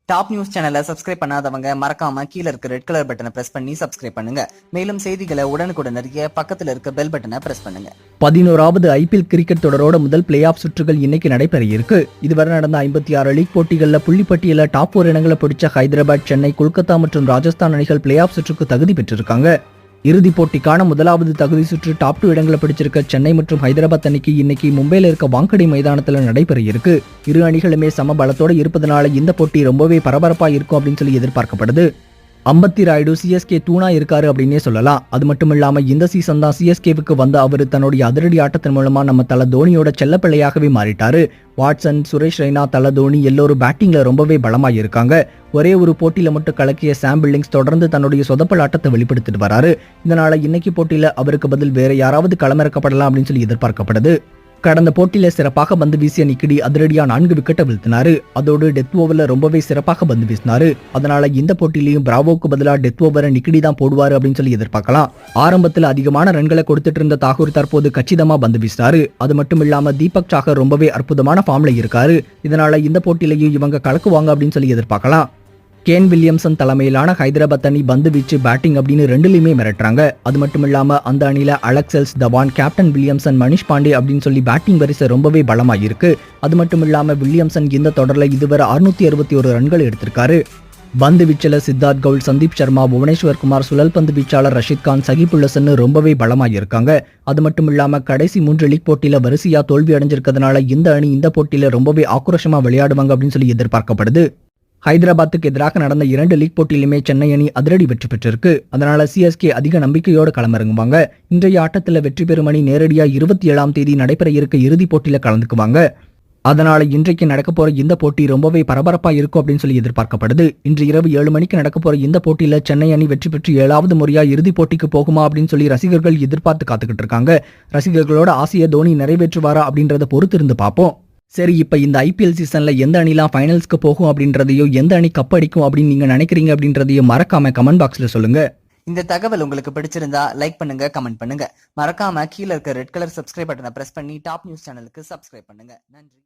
Top news சேனலை subscribe பண்ணாதவங்க மறக்காம கீழ இருக்க ரெட் கலர் பட்டனை பிரஸ் பண்ணி சப்ஸ்கிரைப் பண்ணுங்க. மேலும் செய்திகளை உடனுக்குடன் அறிய பக்கத்துல இருக்க பெல் பட்டனை பிரஸ் பண்ணுங்க. 11வது ஐபிஎல் கிரிக்கெட் தொடரோட முதல் பிளே ஆஃப் சுற்றுகள் இன்னைக்கு நடைபெற இருக்கு. இதுவரை நடந்த 56 லீக் போட்டிகள்ல புள்ளிப்பட்டியல டாப் 4 இடங்களை பிடிச்ச ஹைதராபாத், சென்னை, கொல்கத்தா மற்றும் ராஜஸ்தான் அணிகள் பிளே ஆஃப் சுற்றுக்கு தகுதி பெற்றிருக்காங்க. இறுதிப் போட்டிக்கான முதலாவது தகுதி சுற்று டாப் 2 இடங்களை பிடிச்சிருக்க சென்னை மற்றும் ஹைதராபாத் அணிக்கு இன்னைக்கு மும்பைல இருக்க வாங்கடே மைதானத்துல நடைபெற இருக்கு. இரு அணிகளுமே சம பலத்தோட இருப்பதனால இந்த போட்டி ரொம்பவே பரபரப்பா இருக்கும் அப்படின்னு சொல்லி எதிர்பார்க்கப்படுது. அம்பத்தி ராயுடு சிஎஸ்கே தூணா இருக்காரு அப்படின்னே சொல்லலாம். அது மட்டும் இல்லாம இந்த சீசன் தான் சிஎஸ்கேவுக்கு வந்த அவரு தன்னுடைய அதிரடி ஆட்டத்தின் மூலமா நம்ம தல தோனியோட செல்லப்பிள்ளையாகவே மாறிட்டாரு. வாட்சன், சுரேஷ் ரெய்னா, தல தோனி எல்லோரும் பேட்டிங்ல ரொம்பவே பலமா இருக்காங்க. ஒரே ஒரு போட்டியில மட்டும் கலக்கிய சாம் பில்லிங்ஸ் தொடர்ந்து தன்னுடைய சொதப்பல் ஆட்டத்தை வெளிப்படுத்திட்டு வராரு. இதனால இன்னைக்கு போட்டியில அவருக்கு பதில் வேற யாராவது களமிறக்கப்படலாம் அப்படின்னு சொல்லி எதிர்பார்க்கப்படுது. கடந்த போட்டியில சிறப்பாக பந்து வீசிய நிக்கிடி அதிரடியா 4 விக்கெட்டை வீழ்த்தினாரு. அதோடு டெத் ஓவர்ல ரொம்பவே சிறப்பாக பந்து வீசினாரு. அதனால இந்த போட்டியிலையும் பிராவோக்கு பதிலா டெத் ஓவரை நிக்கிடி தான் போடுவாரு அப்படின்னு சொல்லி எதிர்பார்க்கலாம். ஆரம்பத்தில் அதிகமான ரன்களை கொடுத்துட்டு இருந்த தாகூர் தற்போது கச்சிதமா பந்து வீசினாரு. அது மட்டும் இல்லாம தீபக் சாகர் ரொம்பவே அற்புதமான ஃபார்ம்ல இருக்காரு. இதனால இந்த போட்டியிலையும் இவங்க கலக்குவாங்க அப்படின்னு சொல்லி எதிர்பார்க்கலாம். கேன் வில்லியம்சன் தலைமையிலான ஹைதராபாத் அணி பந்து வீச்சு, பேட்டிங் அப்படின்னு ரெண்டுலையுமே மிரட்டுறாங்க. அது மட்டும் இல்லாம அந்த அணியில அலெக்செல்ஸ், தவான், கேப்டன் வில்லியம்சன், மணிஷ் பாண்டே அப்படின்னு சொல்லி பேட்டிங் வரிசை ரொம்பவே பலமா இருக்கு. அது மட்டும் இல்லாம வில்லியம்சன் இந்த தொடர்ல இதுவரை 661 ரன்கள் எடுத்திருக்காரு. பந்து வீச்சில சித்தார்த் கவுல், சந்தீப் சர்மா, புவனேஸ்வர் குமார், சுழல் பந்து வீச்சாளர் ரஷித் கான், சகிபுல்லசன் ரொம்பவே பலமா இருக்காங்க. அது மட்டும் இல்லாம கடைசி 3 லீக் போட்டியில வரிசையா தோல்வி அடைஞ்சிருக்கிறதுனால இந்த அணி இந்த போட்டியில ரொம்பவே ஆக்ரோஷமா விளையாடுவாங்க அப்படின்னு சொல்லி எதிர்பார்க்கப்படுது. ஹைதராபாத்துக்கு எதிராக நடந்த 2 லீக் போட்டியிலுமே சென்னை அணி அதிரடி வெற்றி பெற்றிருக்கு. அதனால சிஎஸ்கே அதிக நம்பிக்கையோடு களமிறங்குவாங்க. இன்றைய ஆட்டத்தில் வெற்றி பெறும் அணி நேரடியா 27ஆம் தேதி நடைபெற இருக்க இறுதிப் போட்டியில கலந்துக்குவாங்க. அதனால இன்றைக்கு நடக்க போற இந்த போட்டி ரொம்பவே பரபரப்பா இருக்கும் அப்படின்னு சொல்லி எதிர்பார்க்கப்படுது. இன்று இரவு 7 மணிக்கு நடக்க போற இந்த போட்டியில சென்னை அணி வெற்றி பெற்று 7வது முறையா இறுதிப் போட்டிக்கு போகுமா அப்படின்னு சொல்லி ரசிகர்கள் எதிர்பார்த்து காத்துக்கிட்டு இருக்காங்க. ரசிகர்களோட ஆசையை தோனி நிறைவேற்றுவாரா அப்படின்றத பொறுத்து இருந்து பார்ப்போம். சரி, இப்ப இந்த ஐபிஎல் சீசன்ல எந்த அணிலாம் ஃபைனல்ஸ்க்கு போகும் அப்படின்றதையோ, எந்த அணி கப் அடிக்கும் அப்படின்னு நீங்க நினைக்கிறீங்க அப்படின்றதையோ மறக்காம கமெண்ட் பாக்ஸ்ல சொல்லுங்க. இந்த தகவல் உங்களுக்கு பிடிச்சிருந்தா லைக் பண்ணுங்க, கமெண்ட் பண்ணுங்க. மறக்காம கீழ இருக்க ரெட் கலர் சப்ஸ்கிரைப் பட்டனை பிரஸ் பண்ணி டாப் நியூஸ் சேனலுக்கு சப்ஸ்கிரைப் பண்ணுங்க. நன்றி.